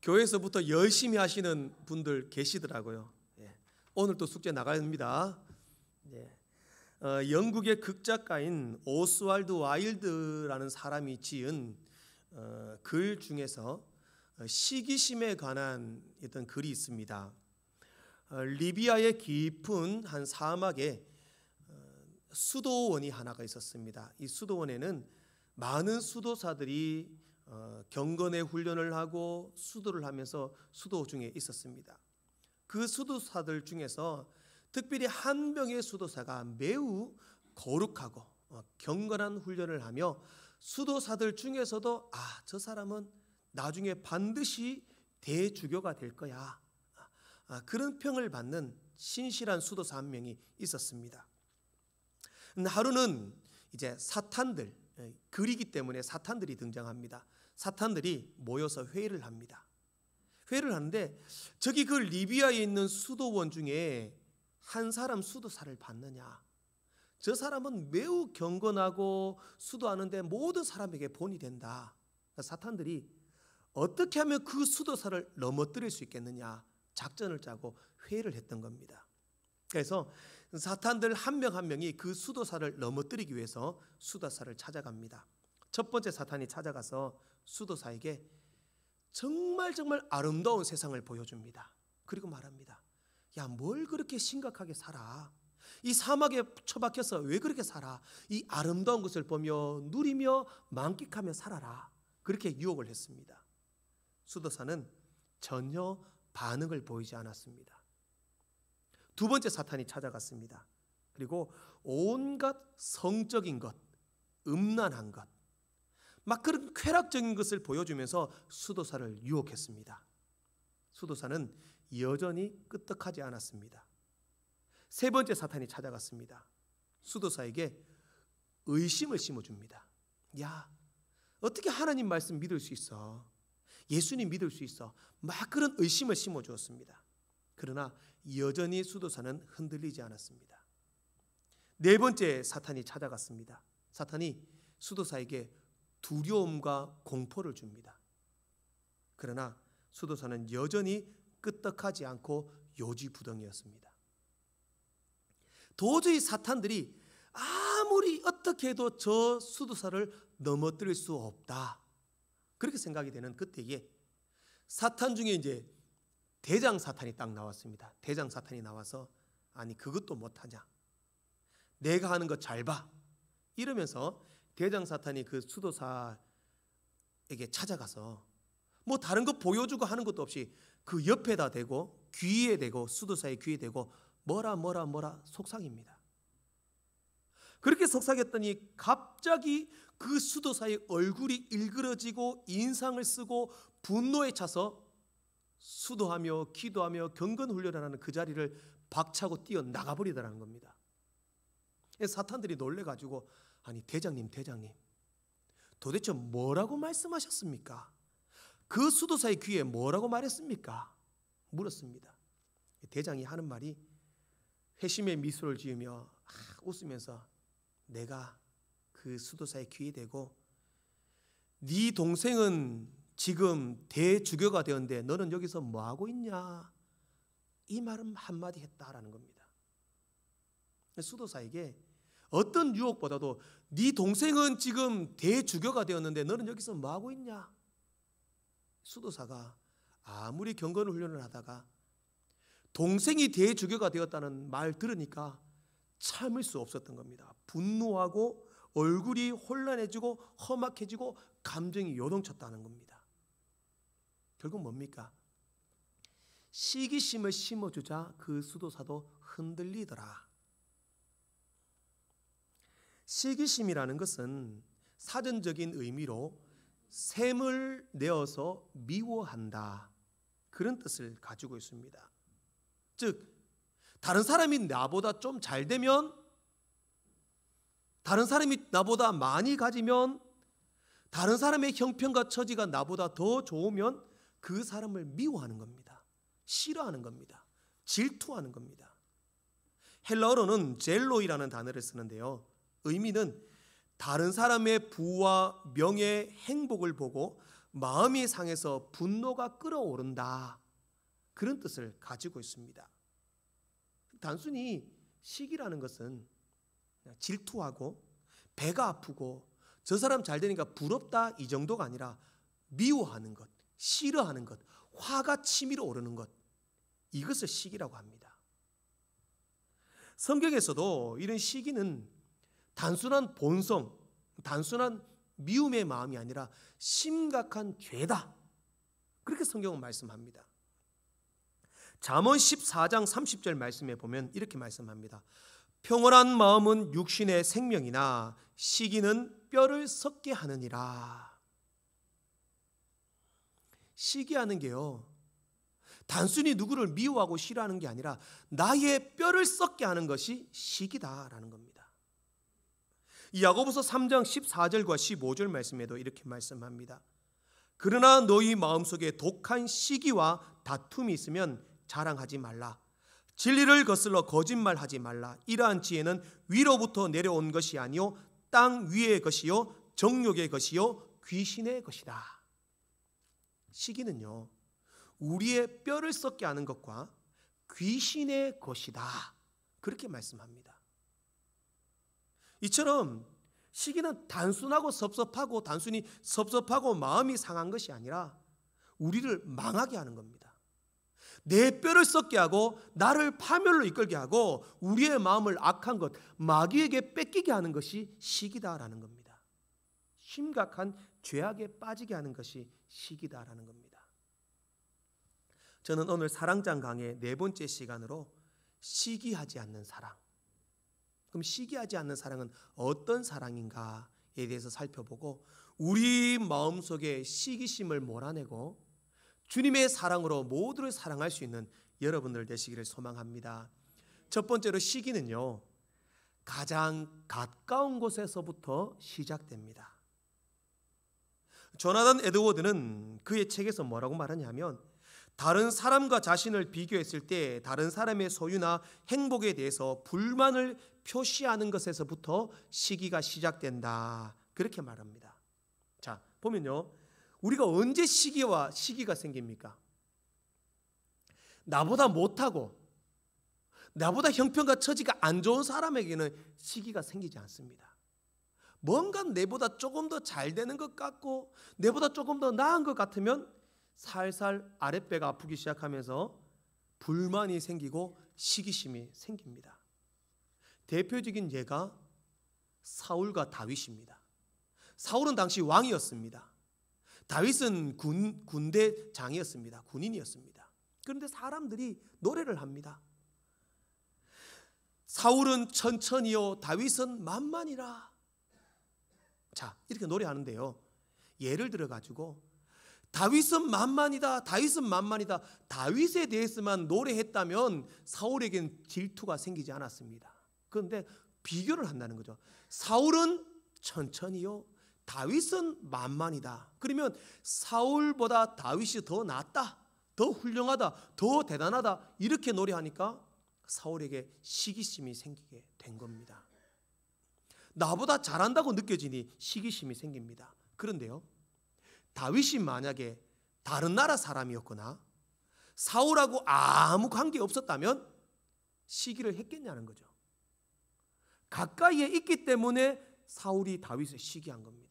교회에서부터 열심히 하시는 분들 계시더라고요. 예. 오늘 또 숙제 나갑니다. 예. 영국의 극작가인 오스왈드 와일드라는 사람이 지은 글 중에서 시기심에 관한 어떤 글이 있습니다. 리비아의 깊은 한 사막에 수도원이 하나가 있었습니다. 이 수도원에는 많은 수도사들이 경건의 훈련을 하고 수도를 하면서 수도 중에 있었습니다. 그 수도사들 중에서 특별히 한 명의 수도사가 매우 거룩하고 경건한 훈련을 하며 수도사들 중에서도 저 사람은 나중에 반드시 대주교가 될 거야, 그런 평을 받는 신실한 수도사 한 명이 있었습니다. 하루는 이제 사탄들, 글이기 때문에 사탄들이 등장합니다. 사탄들이 모여서 회의를 합니다. 회의를 하는데 저기 그 리비아에 있는 수도원 중에 한 사람 수도사를 봤느냐? 저 사람은 매우 경건하고 수도하는데 모든 사람에게 본이 된다. 사탄들이 어떻게 하면 그 수도사를 넘어뜨릴 수 있겠느냐 작전을 짜고 회의를 했던 겁니다. 그래서 사탄들 한 명 한 명이 그 수도사를 넘어뜨리기 위해서 수도사를 찾아갑니다. 첫 번째 사탄이 찾아가서 수도사에게 정말 아름다운 세상을 보여줍니다. 그리고 말합니다. 야, 뭘 그렇게 심각하게 살아? 이 사막에 처박혀서 왜 그렇게 살아? 이 아름다운 것을 보며 누리며 만끽하며 살아라. 그렇게 유혹을 했습니다. 수도사는 전혀 반응을 보이지 않았습니다. 두 번째 사탄이 찾아갔습니다. 그리고 온갖 성적인 것, 음란한 것, 막 그런 쾌락적인 것을 보여주면서 수도사를 유혹했습니다. 수도사는 여전히 끄떡하지 않았습니다. 세 번째 사탄이 찾아갔습니다. 수도사에게 의심을 심어줍니다. 야, 어떻게 하나님 말씀 믿을 수 있어? 예수님 믿을 수 있어? 막 그런 의심을 심어주었습니다. 그러나 여전히 수도사는 흔들리지 않았습니다. 네 번째 사탄이 찾아갔습니다. 사탄이 수도사에게 두려움과 공포를 줍니다. 그러나 수도사는 여전히 끄떡하지 않고 요지부동이었습니다. 도저히 사탄들이 아무리 어떻게 해도 저 수도사를 넘어뜨릴 수 없다, 그렇게 생각이 되는 그때에 사탄 중에 이제 대장 사탄이 딱 나왔습니다. 대장 사탄이 나와서 아니 그것도 못하냐, 내가 하는 거 잘 봐, 이러면서 대장 사탄이 그 수도사에게 찾아가서 뭐 다른 거 보여주고 하는 것도 없이 그 옆에다 대고 귀에 대고 수도사의 귀에 대고 뭐라 속삭입니다. 그렇게 속삭였더니 갑자기 그 수도사의 얼굴이 일그러지고 인상을 쓰고 분노에 차서 수도하며 기도하며 경건훈련을 하는 그 자리를 박차고 뛰어나가버리더라는 겁니다. 사탄들이 놀래가지고 아니 대장님 도대체 뭐라고 말씀하셨습니까? 그 수도사의 귀에 뭐라고 말했습니까? 물었습니다. 대장이 하는 말이 회심의 미소를 지으며 웃으면서 내가 그 수도사의 귀에 대고 네 동생은 지금 대주교가 되었는데 너는 여기서 뭐하고 있냐, 이 말은 한마디 했다라는 겁니다. 수도사에게 어떤 유혹보다도 네 동생은 지금 대주교가 되었는데 너는 여기서 뭐하고 있냐, 수도사가 아무리 경건 훈련을 하다가 동생이 대주교가 되었다는 말 들으니까 참을 수 없었던 겁니다. 분노하고 얼굴이 혼란해지고 험악해지고 감정이 요동쳤다는 겁니다. 결국 뭡니까? 시기심을 심어주자 그 수도사도 흔들리더라. 시기심이라는 것은 사전적인 의미로 샘을 내어서 미워한다, 그런 뜻을 가지고 있습니다. 즉 다른 사람이 나보다 좀 잘 되면, 다른 사람이 나보다 많이 가지면, 다른 사람의 형편과 처지가 나보다 더 좋으면 그 사람을 미워하는 겁니다. 싫어하는 겁니다. 질투하는 겁니다. 헬라어로는 젤로이라는 단어를 쓰는데요, 의미는 다른 사람의 부와 명예, 행복을 보고 마음이 상해서 분노가 끓어오른다, 그런 뜻을 가지고 있습니다. 단순히 시기라는 것은 질투하고 배가 아프고 저 사람 잘 되니까 부럽다 이 정도가 아니라 미워하는 것, 싫어하는 것, 화가 치밀어 오르는 것, 이것을 시기라고 합니다. 성경에서도 이런 시기는 단순한 본성, 단순한 미움의 마음이 아니라 심각한 죄다, 그렇게 성경은 말씀합니다. 잠언 14장 30절 말씀에 보면 이렇게 말씀합니다. 평온한 마음은 육신의 생명이나 시기는 뼈를 썩게 하느니라. 시기하는 게요, 단순히 누구를 미워하고 싫어하는 게 아니라 나의 뼈를 썩게 하는 것이 시기다라는 겁니다. 이 야고보서 3장 14절과 15절 말씀에도 이렇게 말씀합니다. 그러나 너희 마음속에 독한 시기와 다툼이 있으면 자랑하지 말라. 진리를 거슬러 거짓말하지 말라. 이러한 지혜는 위로부터 내려온 것이 아니요 땅 위의 것이요 정욕의 것이요 귀신의 것이다. 시기는요, 우리의 뼈를 썩게 하는 것과 귀신의 것이다, 그렇게 말씀합니다. 이처럼 시기는 단순하고 섭섭하고 단순히 섭섭하고 마음이 상한 것이 아니라 우리를 망하게 하는 겁니다. 내 뼈를 썩게 하고 나를 파멸로 이끌게 하고 우리의 마음을 악한 것, 마귀에게 뺏기게 하는 것이 시기다라는 겁니다. 심각한 죄악에 빠지게 하는 것이 시기다라는 겁니다. 저는 오늘 사랑장 강의 4번째 시간으로 시기하지 않는 사랑, 그럼 시기하지 않는 사랑은 어떤 사랑인가에 대해서 살펴보고 우리 마음속에 시기심을 몰아내고 주님의 사랑으로 모두를 사랑할 수 있는 여러분들 되시기를 소망합니다. 첫 번째로 시기는요, 가장 가까운 곳에서부터 시작됩니다. 조나단 에드워드는 그의 책에서 뭐라고 말하냐면, 다른 사람과 자신을 비교했을 때 다른 사람의 소유나 행복에 대해서 불만을 표시하는 것에서부터 시기가 시작된다, 그렇게 말합니다. 자, 보면요, 우리가 언제 시기가 생깁니까? 나보다 못하고 나보다 형편과 처지가 안 좋은 사람에게는 시기가 생기지 않습니다. 뭔가 내보다 조금 더 잘 되는 것 같고 내보다 조금 더 나은 것 같으면 살살 아랫배가 아프기 시작하면서 불만이 생기고 시기심이 생깁니다. 대표적인 예가 사울과 다윗입니다. 사울은 당시 왕이었습니다. 다윗은 군대장이었습니다. 군인이었습니다. 그런데 사람들이 노래를 합니다. 사울은 천천히요, 다윗은 만만이라. 자, 이렇게 노래하는데요, 예를 들어 가지고 다윗은 만만이다, 다윗은 만만이다, 다윗에 대해서만 노래했다면 사울에겐 질투가 생기지 않았습니다. 그런데 비교를 한다는 거죠. 사울은 천천히요, 다윗은 만만이다. 그러면 사울보다 다윗이 더 낫다, 더 훌륭하다, 더 대단하다, 이렇게 노래하니까 사울에게 시기심이 생기게 된 겁니다. 나보다 잘한다고 느껴지니 시기심이 생깁니다. 그런데요, 다윗이 만약에 다른 나라 사람이었거나 사울하고 아무 관계 없었다면 시기를 했겠냐는 거죠. 가까이에 있기 때문에 사울이 다윗을 시기한 겁니다.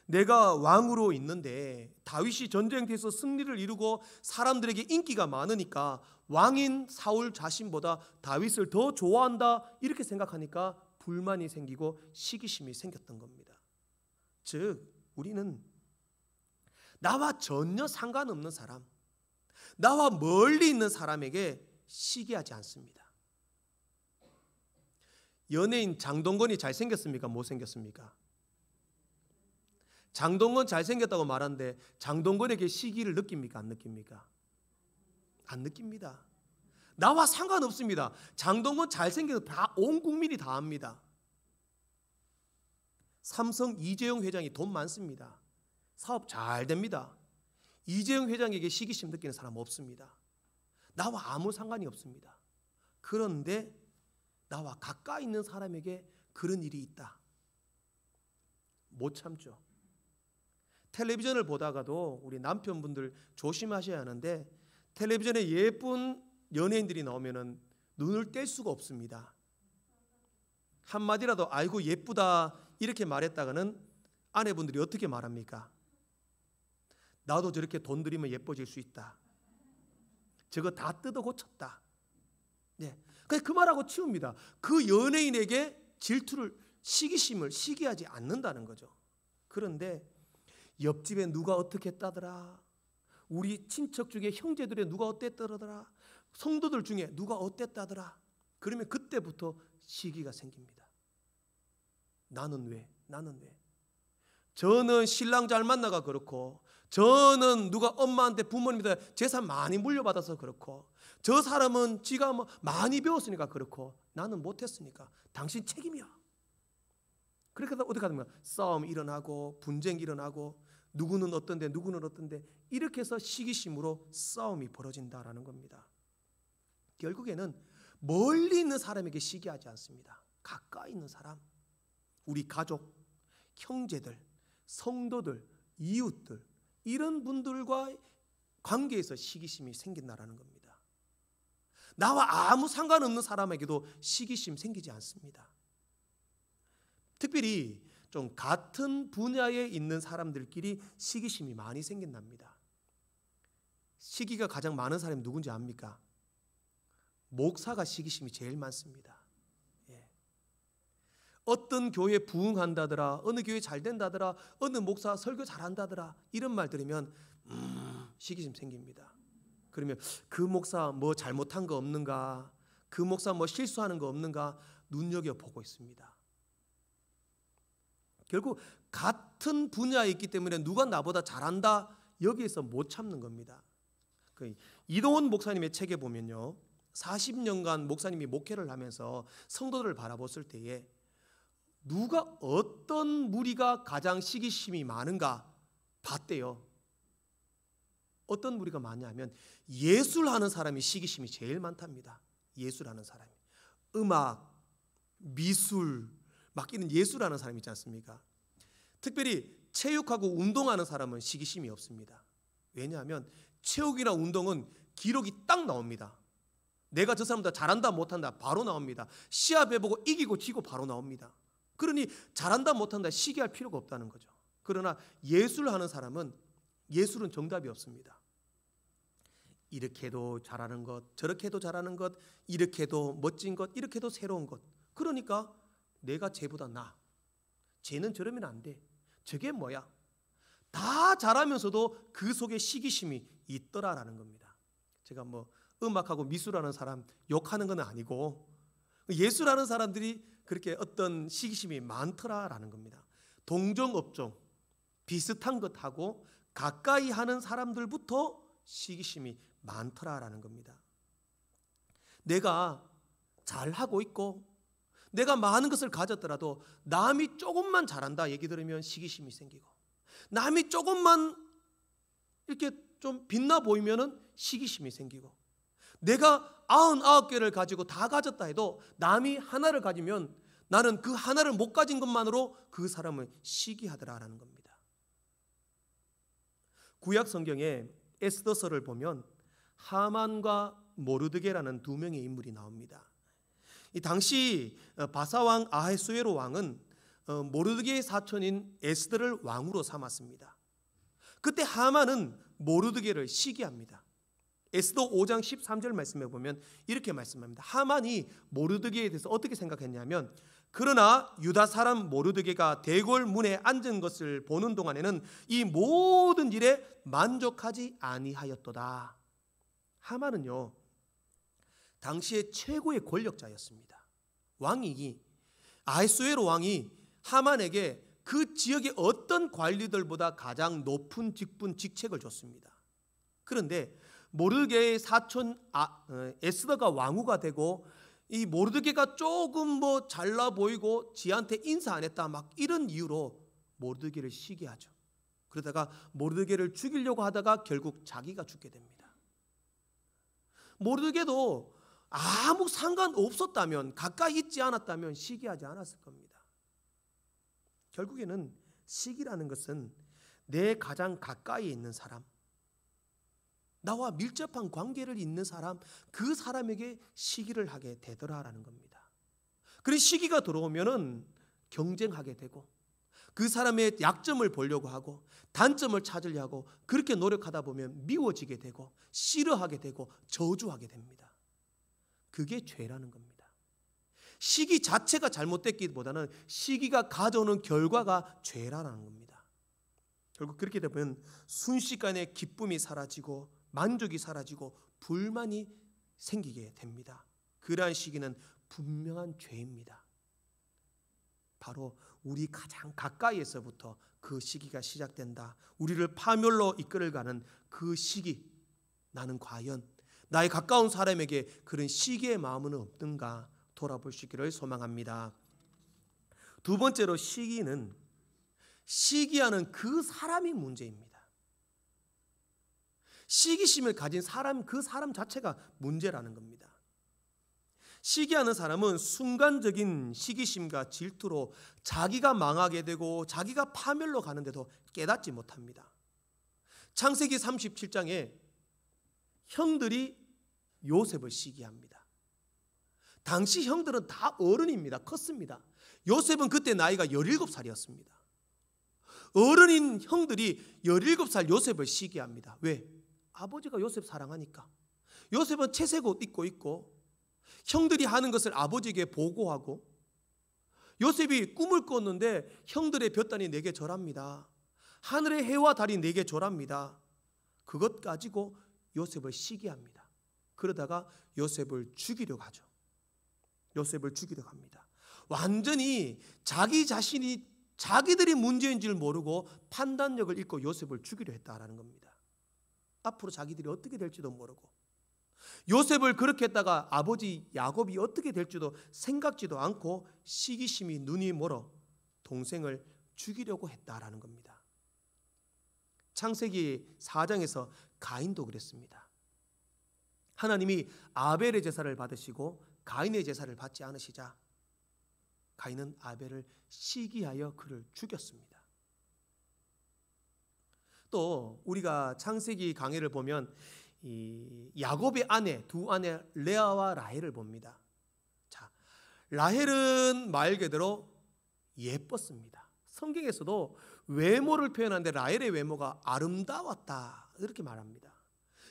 내가 왕으로 있는데 다윗이 전쟁터에서 승리를 이루고 사람들에게 인기가 많으니까 왕인 사울 자신보다 다윗을 더 좋아한다, 이렇게 생각하니까 불만이 생기고 시기심이 생겼던 겁니다. 즉, 우리는 나와 전혀 상관없는 사람, 나와 멀리 있는 사람에게 시기하지 않습니다. 연예인 장동건이 잘생겼습니까? 못생겼습니까? 장동건 잘생겼다고 말하는데 장동건에게 시기를 느낍니까? 안 느낍니까? 안 느낍니다. 나와 상관없습니다. 장동건 잘생겨서 다 온 국민이 다 압니다. 삼성 이재용 회장이 돈 많습니다. 사업 잘 됩니다. 이재용 회장에게 시기심 느끼는 사람 없습니다. 나와 아무 상관이 없습니다. 그런데 나와 가까이 있는 사람에게 그런 일이 있다, 못 참죠. 텔레비전을 보다가도 우리 남편분들 조심하셔야 하는데, 텔레비전에 예쁜 연예인들이 나오면은 눈을 뗄 수가 없습니다. 한마디라도 아이고 예쁘다 이렇게 말했다가는 아내분들이 어떻게 말합니까? 나도 저렇게 돈 들이면 예뻐질 수 있다. 저거 다 뜯어 고쳤다. 네. 그냥 그 말하고 치웁니다. 그 연예인에게 질투를, 시기심을 시기하지 않는다는 거죠. 그런데 옆집에 누가 어떻게 했다더라, 우리 친척 중에 형제들에 누가 어땠다더라, 성도들 중에 누가 어땠다더라, 그러면 그때부터 시기가 생깁니다. 나는 왜? 저는 신랑 잘 만나가 그렇고, 저는 누가 엄마한테 부모님한테 재산 많이 물려받아서 그렇고, 저 사람은 지가 뭐 많이 배웠으니까 그렇고, 나는 못했으니까 당신 책임이야. 그렇게 해서 어떻게 하면 싸움 일어나고 분쟁 일어나고, 누구는 어떤데 이렇게 해서 시기심으로 싸움이 벌어진다라는 겁니다. 결국에는 멀리 있는 사람에게 시기하지 않습니다. 가까이 있는 사람, 우리 가족, 형제들, 성도들, 이웃들, 이런 분들과 관계에서 시기심이 생긴다라는 겁니다. 나와 아무 상관없는 사람에게도 시기심 생기지 않습니다. 특별히 좀 같은 분야에 있는 사람들끼리 시기심이 많이 생긴답니다. 시기가 가장 많은 사람이 누군지 압니까? 목사가 시기심이 제일 많습니다. 어떤 교회 부흥한다더라, 어느 교회 잘 된다더라, 어느 목사 설교 잘한다더라, 이런 말 들으면 시기심 생깁니다. 그러면 그 목사 뭐 잘못한 거 없는가, 그 목사 뭐 실수하는 거 없는가 눈여겨보고 있습니다. 결국 같은 분야에 있기 때문에 누가 나보다 잘한다, 여기에서 못 참는 겁니다. 이동원 목사님의 책에 보면요, 40년간 목사님이 목회를 하면서 성도들을 바라봤을 때에 누가 어떤 무리가 가장 시기심이 많은가 봤대요. 어떤 무리가 많냐면 예술하는 사람이 시기심이 제일 많답니다. 예술하는 사람이, 음악, 미술, 막 이런 예술하는 사람 있지 않습니까? 특별히 체육하고 운동하는 사람은 시기심이 없습니다. 왜냐하면 체육이나 운동은 기록이 딱 나옵니다. 내가 저 사람보다 잘한다 못한다 바로 나옵니다. 시합해보고 이기고 지고 바로 나옵니다. 그러니 잘한다 못한다 시기할 필요가 없다는 거죠. 그러나 예술하는 사람은 예술은 정답이 없습니다. 이렇게 해도 잘하는 것, 저렇게 해도 잘하는 것, 이렇게 해도 멋진 것, 이렇게 해도 새로운 것. 그러니까 내가 쟤보다 나아, 쟤는 저러면 안 돼, 저게 뭐야, 다 잘하면서도 그 속에 시기심이 있더라라는 겁니다. 제가 뭐 음악하고 미술하는 사람 욕하는 건 아니고, 예술하는 사람들이 그렇게 어떤 시기심이 많더라라는 겁니다. 동종업종, 비슷한 것하고 가까이 하는 사람들부터 시기심이 많더라라는 겁니다. 내가 잘하고 있고 내가 많은 것을 가졌더라도 남이 조금만 잘한다 얘기 들으면 시기심이 생기고, 남이 조금만 이렇게 좀 빛나 보이면은 시기심이 생기고, 내가 99개를 가지고 다 가졌다 해도 남이 하나를 가지면 나는 그 하나를 못 가진 것만으로 그 사람을 시기하더라라는 겁니다. 구약 성경에 에스더서를 보면 하만과 모르드게라는 두 명의 인물이 나옵니다. 이 당시 바사왕 아하수에로 왕은 모르드게의 사촌인 에스더를 왕으로 삼았습니다. 그때 하만은 모르드게를 시기합니다. 에스더 5장 13절 말씀에 보면 이렇게 말씀합니다. 하만이 모르드게에 대해서 어떻게 생각했냐면, 그러나 유다 사람 모르드게가 대궐 문에 앉은 것을 보는 동안에는 이 모든 일에 만족하지 아니하였도다. 하만은요, 당시의 최고의 권력자였습니다. 왕이, 아하수에로 왕이 하만에게 그 지역의 어떤 관리들보다 가장 높은 직분, 직책을 줬습니다. 그런데 모르드게의 사촌 에스더가 왕후가 되고, 이 모르드게가 조금 뭐 잘나 보이고 지한테 인사 안 했다 막 이런 이유로 모르드게를 시기하죠. 그러다가 모르드게를 죽이려고 하다가 결국 자기가 죽게 됩니다. 모르드게도 아무 상관 없었다면, 가까이 있지 않았다면 시기하지 않았을 겁니다. 결국에는 시기라는 것은 내 가장 가까이 있는 사람, 나와 밀접한 관계를 잇는 사람, 그 사람에게 시기를 하게 되더라라는 겁니다. 그런 시기가 들어오면은 경쟁하게 되고, 그 사람의 약점을 보려고 하고 단점을 찾으려 하고, 그렇게 노력하다 보면 미워지게 되고 싫어하게 되고 저주하게 됩니다. 그게 죄라는 겁니다. 시기 자체가 잘못됐기보다는 시기가 가져오는 결과가 죄라는 겁니다. 결국 그렇게 되면 순식간에 기쁨이 사라지고 만족이 사라지고 불만이 생기게 됩니다. 그러한 시기는 분명한 죄입니다. 바로 우리 가장 가까이에서부터 그 시기가 시작된다. 우리를 파멸로 이끌어가는 그 시기, 나는 과연 나의 가까운 사람에게 그런 시기의 마음은 없는가 돌아볼 수 있기를 소망합니다. 두 번째로, 시기는 시기하는 그 사람이 문제입니다. 시기심을 가진 사람, 그 사람 자체가 문제라는 겁니다. 시기하는 사람은 순간적인 시기심과 질투로 자기가 망하게 되고 자기가 파멸로 가는데도 깨닫지 못합니다. 창세기 37장에 형들이 요셉을 시기합니다. 당시 형들은 다 어른입니다. 컸습니다. 요셉은 그때 나이가 17살이었습니다. 어른인 형들이 17살 요셉을 시기합니다. 왜? 아버지가 요셉 사랑하니까. 요셉은 채색 옷 입고 있고 형들이 하는 것을 아버지에게 보고하고, 요셉이 꿈을 꿨는데 형들의 볕단이 내게 절합니다. 하늘의 해와 달이 내게 절합니다. 그것 가지고 요셉을 시기합니다. 그러다가 요셉을 죽이려고 하죠. 요셉을 죽이려고 합니다. 완전히 자기 자신이 자기들이 문제인 줄 모르고 판단력을 잃고 요셉을 죽이려 했다라는 겁니다. 앞으로 자기들이 어떻게 될지도 모르고, 요셉을 그렇게 했다가 아버지 야곱이 어떻게 될지도 생각지도 않고 시기심이 눈이 멀어 동생을 죽이려고 했다라는 겁니다. 창세기 4장에서 가인도 그랬습니다. 하나님이 아벨의 제사를 받으시고 가인의 제사를 받지 않으시자 가인은 아벨을 시기하여 그를 죽였습니다. 또 우리가 창세기 강해를 보면 이 야곱의 아내, 두 아내 레아와 라헬을 봅니다. 자, 라헬은 말 그대로 예뻤습니다. 성경에서도 외모를 표현하는데 라헬의 외모가 아름다웠다 이렇게 말합니다.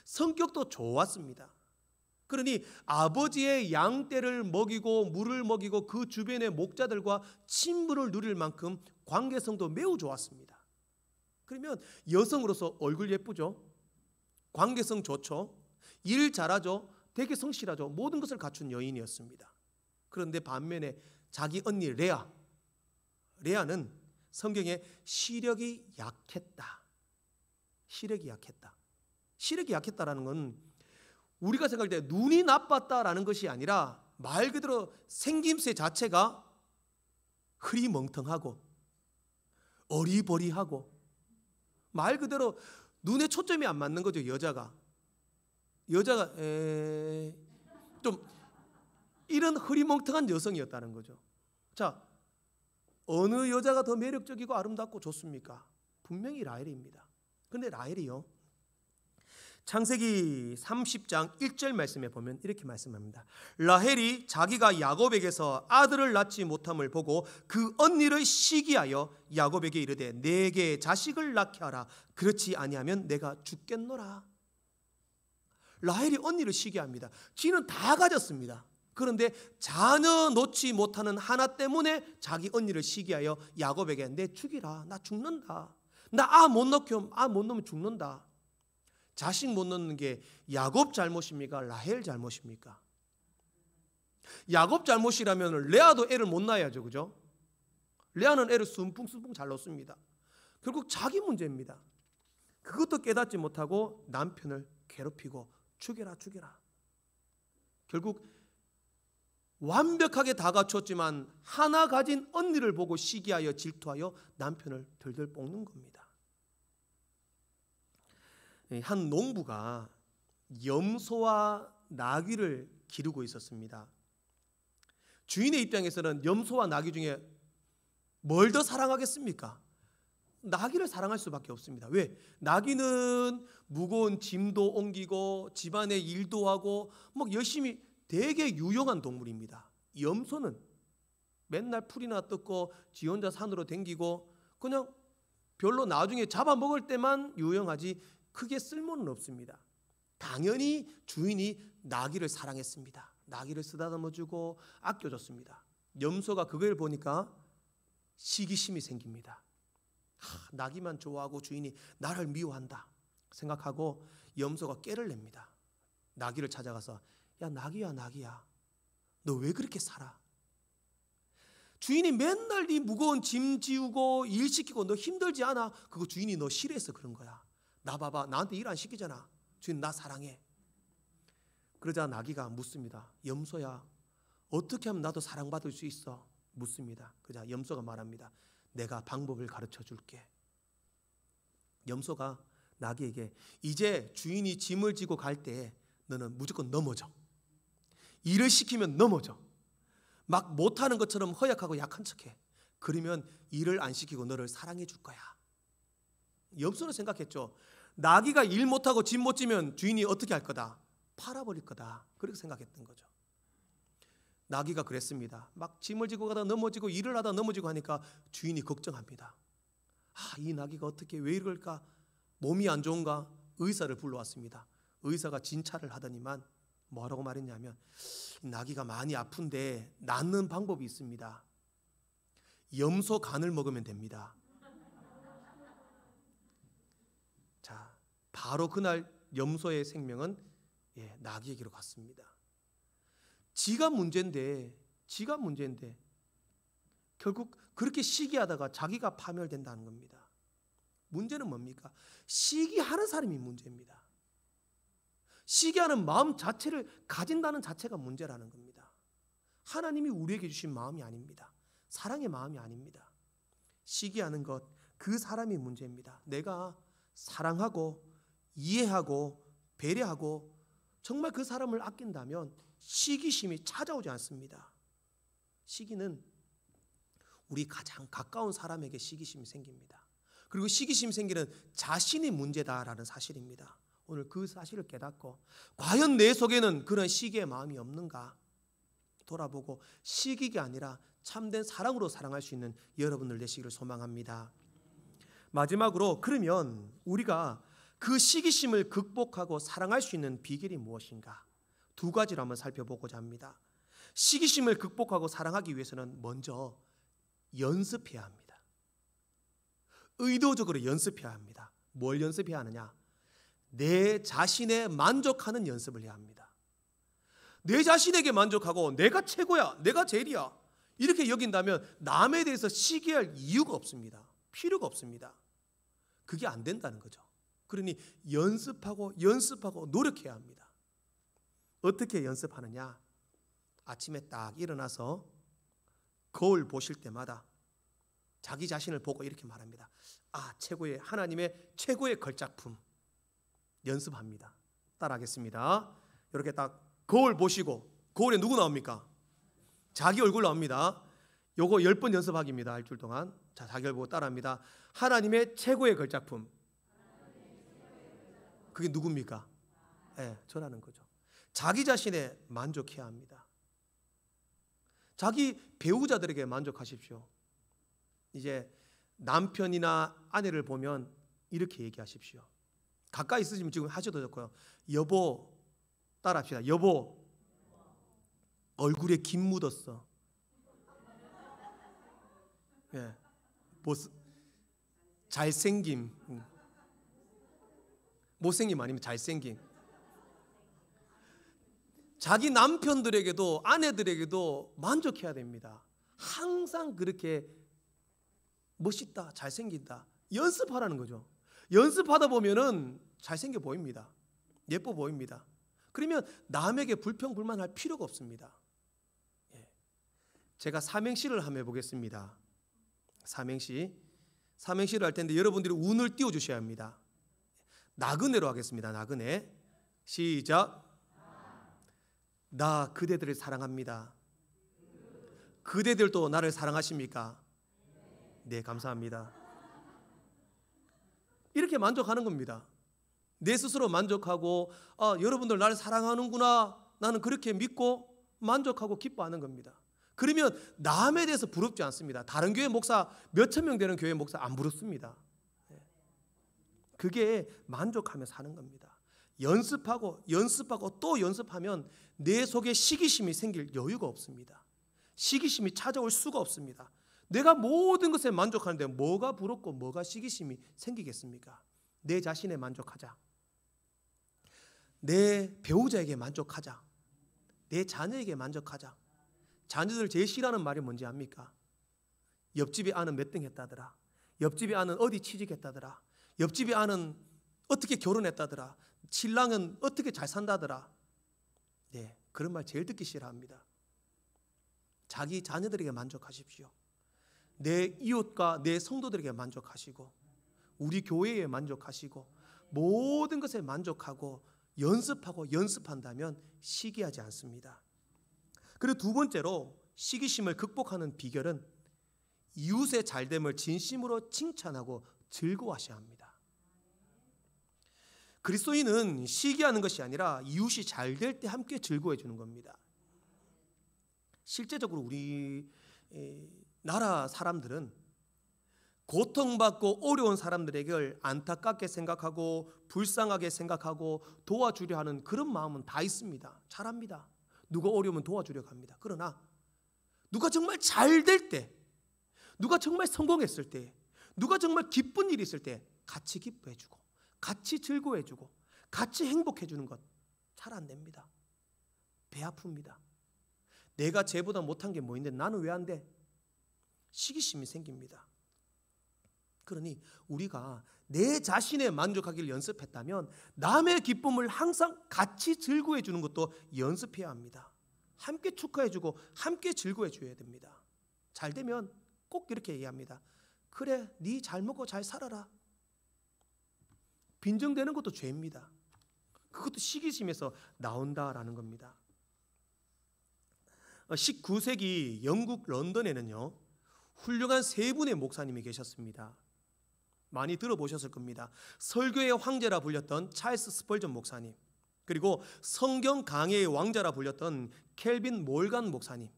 성격도 좋았습니다. 그러니 아버지의 양떼를 먹이고 물을 먹이고 그 주변의 목자들과 친분을 누릴 만큼 관계성도 매우 좋았습니다. 그러면 여성으로서 얼굴 예쁘죠? 관계성 좋죠? 일 잘하죠? 되게 성실하죠? 모든 것을 갖춘 여인이었습니다. 그런데 반면에 자기 언니 레아는 성경에 시력이 약했다. 시력이 약했다. 시력이 약했다라는 건 우리가 생각할 때 눈이 나빴다라는 것이 아니라 말 그대로 생김새 자체가 흐리멍텅하고 어리버리하고 말 그대로 눈에 초점이 안 맞는 거죠. 여자가 좀 이런 흐리멍텅한 여성이었다는 거죠. 자, 어느 여자가 더 매력적이고 아름답고 좋습니까? 분명히 라헬입니다. 그런데 라헬이요, 창세기 30장 1절 말씀에 보면 이렇게 말씀합니다. 라헬이 자기가 야곱에게서 아들을 낳지 못함을 보고 그 언니를 시기하여 야곱에게 이르되 내게 자식을 낳게 하라. 그렇지 아니하면 내가 죽겠노라. 라헬이 언니를 시기합니다. 지는 다 가졌습니다. 그런데 자녀 놓지 못하는 하나 때문에 자기 언니를 시기하여 야곱에게 내 죽이라. 나 죽는다. 나 못 넣으면 죽는다. 자식 못 넣는 게 야곱 잘못입니까? 라헬 잘못입니까? 야곱 잘못이라면 레아도 애를 못 낳아야죠. 그죠? 레아는 애를 순풍순풍 잘 낳습니다. 결국 자기 문제입니다. 그것도 깨닫지 못하고 남편을 괴롭히고 죽여라. 결국 완벽하게 다 갖췄지만 하나 가진 언니를 보고 시기하여 질투하여 남편을 덜덜 볶는 겁니다. 한 농부가 염소와 나귀를 기르고 있었습니다. 주인의 입장에서는 염소와 나귀 중에 뭘 더 사랑하겠습니까? 나귀를 사랑할 수밖에 없습니다. 왜? 나귀는 무거운 짐도 옮기고 집안의 일도 하고 뭐 열심히 되게 유용한 동물입니다. 염소는 맨날 풀이나 뜯고 지 혼자 산으로 댕기고 그냥 별로 나중에 잡아먹을 때만 유용하지 크게 쓸모는 없습니다. 당연히 주인이 나귀를 사랑했습니다. 나귀를 쓰다듬어주고 아껴줬습니다. 염소가 그걸 보니까 시기심이 생깁니다. 나귀만 좋아하고 주인이 나를 미워한다 생각하고 염소가 꾀를 냅니다. 나귀를 찾아가서 야 나귀야 너 왜 그렇게 살아? 주인이 맨날 네 무거운 짐 지우고 일 시키고 너 힘들지 않아? 그거 주인이 너 싫어해서 그런 거야. 나 봐봐 나한테 일 안 시키잖아. 주인 나 사랑해. 그러자 나귀가 묻습니다. 염소야 어떻게 하면 나도 사랑받을 수 있어? 묻습니다. 그러자 염소가 말합니다. 내가 방법을 가르쳐 줄게. 염소가 나귀에게 이제 주인이 짐을 지고 갈 때 너는 무조건 넘어져. 일을 시키면 넘어져. 막 못하는 것처럼 허약하고 약한 척해. 그러면 일을 안 시키고 너를 사랑해 줄 거야. 염소는 생각했죠. 나귀가 일 못하고 짐 못 지면 주인이 어떻게 할 거다? 팔아버릴 거다. 그렇게 생각했던 거죠. 나귀가 그랬습니다. 막 짐을 지고 가다 넘어지고 일을 하다 넘어지고 하니까 주인이 걱정합니다. 이 나귀가 어떻게 왜 이럴까? 몸이 안 좋은가? 의사를 불러왔습니다. 의사가 진찰을 하더니만 뭐라고 말했냐면 나귀가 많이 아픈데 낫는 방법이 있습니다. 염소 간을 먹으면 됩니다. 자, 바로 그날 염소의 생명은 나귀에게로 갔습니다. 지가 문제인데 결국 그렇게 시기하다가 자기가 파멸된다는 겁니다. 문제는 뭡니까? 시기하는 사람이 문제입니다. 시기하는 마음 자체를 가진다는 자체가 문제라는 겁니다. 하나님이 우리에게 주신 마음이 아닙니다. 사랑의 마음이 아닙니다. 시기하는 것, 그 사람이 문제입니다. 내가 사랑하고 이해하고 배려하고 정말 그 사람을 아낀다면 시기심이 찾아오지 않습니다. 시기는 우리 가장 가까운 사람에게 시기심이 생깁니다. 그리고 시기심이 생기는 자신이 문제다라는 사실입니다. 오늘 그 사실을 깨닫고 과연 내 속에는 그런 시기의 마음이 없는가 돌아보고 시기가 아니라 참된 사랑으로 사랑할 수 있는 여러분들 되시기를 소망합니다. 마지막으로 그러면 우리가 그 시기심을 극복하고 사랑할 수 있는 비결이 무엇인가? 두 가지를 한번 살펴보고자 합니다. 시기심을 극복하고 사랑하기 위해서는 먼저 연습해야 합니다. 의도적으로 연습해야 합니다. 뭘 연습해야 하느냐? 내 자신에 만족하는 연습을 해야 합니다. 내 자신에게 만족하고 내가 최고야, 내가 제일이야 이렇게 여긴다면 남에 대해서 시기할 이유가 없습니다. 필요가 없습니다. 그게 안 된다는 거죠. 그러니 연습하고 노력해야 합니다. 어떻게 연습하느냐? 아침에 딱 일어나서 거울 보실 때마다 자기 자신을 보고 이렇게 말합니다. 최고의 하나님의 최고의 걸작품 연습합니다. 따라하겠습니다. 이렇게 딱 거울 보시고 거울에 누구 나옵니까? 자기 얼굴 나옵니다. 요거 10번 연습하기입니다. 일주일 동안. 자, 자기 얼굴 보고 따라합니다. 하나님의 최고의 걸작품. 그게 누굽니까? 저라는 거죠. 자기 자신에 만족해야 합니다. 자기 배우자들에게 만족하십시오. 이제 남편이나 아내를 보면 이렇게 얘기하십시오. 가까이 있으시면 지금 하셔도 좋고요. 여보, 따라합시다. 여보, 얼굴에 김 묻었어. 잘생김. 못생김 아니면 잘생김. 자기 남편들에게도 아내들에게도 만족해야 됩니다. 항상 그렇게 멋있다, 잘생긴다 연습하라는 거죠. 연습하다 보면은 잘생겨 보입니다. 예뻐 보입니다. 그러면 남에게 불평불만할 필요가 없습니다. 제가 삼행시를 한번 해보겠습니다. 삼행시를 할 텐데 여러분들이 운을 띄워주셔야 합니다. 나그네로 하겠습니다. 나그네. 시작. 나 그대들을 사랑합니다. 그대들도 나를 사랑하십니까? 네, 감사합니다. 이렇게 만족하는 겁니다. 내 스스로 만족하고 여러분들 나를 사랑하는구나, 나는 그렇게 믿고 만족하고 기뻐하는 겁니다. 그러면 남에 대해서 부럽지 않습니다. 다른 교회 목사, 몇천 명 되는 교회 목사 안 부럽습니다. 그게 만족하며 사는 겁니다. 연습하고 또 연습하면 내 속에 시기심이 생길 여유가 없습니다. 시기심이 찾아올 수가 없습니다. 내가 모든 것에 만족하는데 뭐가 부럽고 뭐가 시기심이 생기겠습니까? 내 자신에 만족하자. 내 배우자에게 만족하자. 내 자녀에게 만족하자. 자녀들 제일 싫어하는 말이 뭔지 압니까? 옆집에 아는 몇 등 했다더라. 옆집에 아는 어디 취직했다더라. 옆집에 아는 어떻게 결혼했다더라. 신랑은 어떻게 잘 산다더라. 네, 그런 말 제일 듣기 싫어합니다. 자기 자녀들에게 만족하십시오. 내 이웃과 내 성도들에게 만족하시고 우리 교회에 만족하시고 모든 것에 만족하고 연습하고 연습한다면 시기하지 않습니다. 그리고 두 번째로 시기심을 극복하는 비결은 이웃의 잘됨을 진심으로 칭찬하고 즐거워하셔야 합니다. 그리스도인은 시기하는 것이 아니라 이웃이 잘 될 때 함께 즐거워해 주는 겁니다. 실제적으로 우리 나라 사람들은 고통받고 어려운 사람들에게 안타깝게 생각하고 불쌍하게 생각하고 도와주려 하는 그런 마음은 다 있습니다. 잘합니다. 누가 어려우면 도와주려고 합니다. 그러나 누가 정말 잘 될 때, 누가 정말 성공했을 때, 누가 정말 기쁜 일이 있을 때 같이 기뻐해주고 같이 즐거워해주고 같이 행복해주는 것 잘 안 됩니다. 배 아픕니다. 내가 쟤보다 못한 게 뭐 있는데 나는 왜 안 돼? 시기심이 생깁니다. 그러니 우리가 내 자신에 만족하기를 연습했다면 남의 기쁨을 항상 같이 즐거워해 주는 것도 연습해야 합니다. 함께 축하해 주고 함께 즐거워해 줘야 됩니다. 잘 되면 꼭 이렇게 얘기합니다. 그래, 네 잘 먹고 잘 살아라. 빈정대는 것도 죄입니다. 그것도 시기심에서 나온다라는 겁니다. 19세기 영국 런던에는요, 훌륭한 세 분의 목사님이 계셨습니다. 많이 들어보셨을 겁니다. 설교의 황제라 불렸던 찰스 스펄전 목사님, 그리고 성경 강해의 왕자라 불렸던 켈빈 몰간 목사님,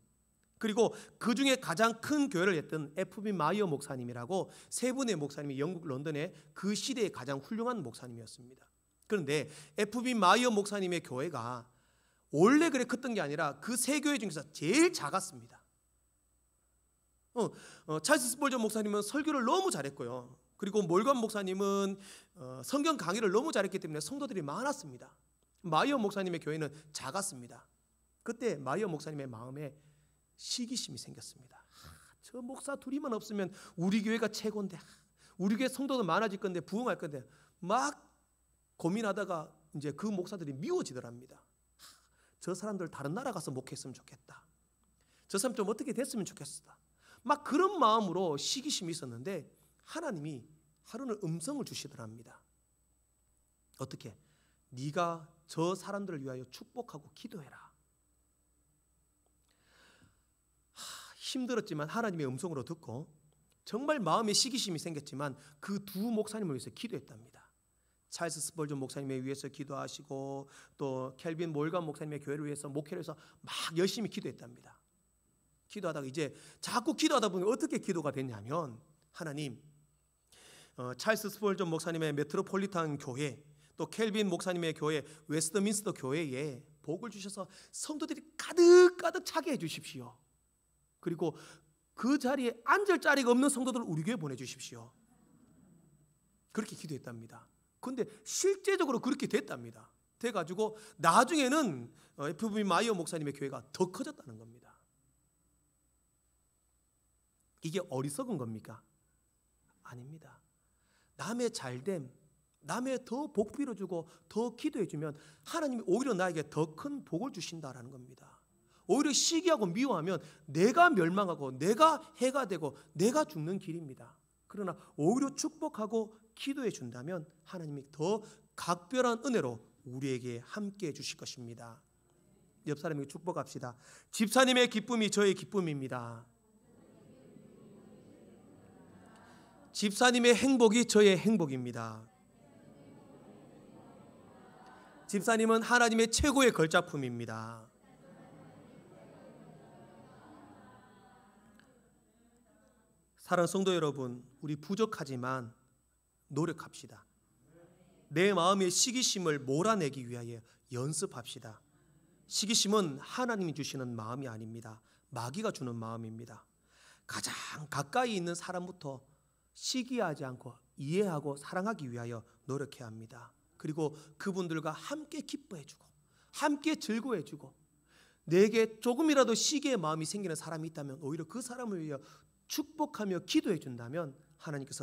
그리고 그 중에 가장 큰 교회를 했던 F.B. 마이어 목사님이라고 세 분의 목사님이 영국 런던의 그 시대의 가장 훌륭한 목사님이었습니다. 그런데 F.B. 마이어 목사님의 교회가 원래 그래 컸던 게 아니라 그 세 교회 중에서 제일 작았습니다. 찰스 스펄전 목사님은 설교를 너무 잘했고요. 그리고 몰간 목사님은 성경 강의를 너무 잘했기 때문에 성도들이 많았습니다. 마이어 목사님의 교회는 작았습니다. 그때 마이어 목사님의 마음에 시기심이 생겼습니다. 저 목사 둘이만 없으면 우리 교회가 최고인데, 우리 교회 성도도 많아질 건데, 부흥할 건데, 막 고민하다가 이제 그 목사들이 미워지더랍니다. 저 사람들 다른 나라 가서 목회했으면 좋겠다. 저 사람 좀 어떻게 됐으면 좋겠다. 막 그런 마음으로 시기심이 있었는데 하나님이 하루는 음성을 주시더랍니다. 어떻게? 네가 저 사람들을 위하여 축복하고 기도해라. 힘들었지만 하나님의 음성으로 듣고 정말 마음에 시기심이 생겼지만 그 두 목사님을 위해서 기도했답니다. 찰스 스펄전 목사님을 위해서 기도하시고 또 켈빈 몰간 목사님의 교회를 위해서 목회를 해서 막 열심히 기도했답니다. 기도하다가 이제 자꾸 기도하다 보니 어떻게 기도가 됐냐면, 하나님, 찰스 스펄전 목사님의 메트로폴리탄 교회, 또 켈빈 목사님의 교회 웨스트민스터 교회에 복을 주셔서 성도들이 가득가득 차게 해주십시오. 그리고 그 자리에 앉을 자리가 없는 성도들을 우리 교회에 보내주십시오. 그렇게 기도했답니다. 그런데 실제적으로 그렇게 됐답니다. 돼가지고 나중에는 F.B. 마이어 목사님의 교회가 더 커졌다는 겁니다. 이게 어리석은 겁니까? 아닙니다. 남의 잘됨, 남의 더 복 빌어주고 더 기도해주면 하나님이 오히려 나에게 더 큰 복을 주신다라는 겁니다. 오히려 시기하고 미워하면 내가 멸망하고 내가 해가 되고 내가 죽는 길입니다. 그러나 오히려 축복하고 기도해 준다면 하나님이 더 각별한 은혜로 우리에게 함께 해 주실 것입니다. 옆 사람에게 축복합시다. 집사님의 기쁨이 저의 기쁨입니다. 집사님의 행복이 저의 행복입니다. 집사님은 하나님의 최고의 걸작품입니다. 사랑하는 성도 여러분, 우리 부족하지만 노력합시다. 내 마음의 시기심을 몰아내기 위하여 연습합시다. 시기심은 하나님이 주시는 마음이 아닙니다. 마귀가 주는 마음입니다. 가장 가까이 있는 사람부터 시기하지 않고 이해하고 사랑하기 위하여 노력해야 합니다. 그리고 그분들과 함께 기뻐해주고 함께 즐거워해주고, 내게 조금이라도 시기의 마음이 생기는 사람이 있다면 오히려 그 사람을 위하여 축복하며 기도해 준다면 하나님께서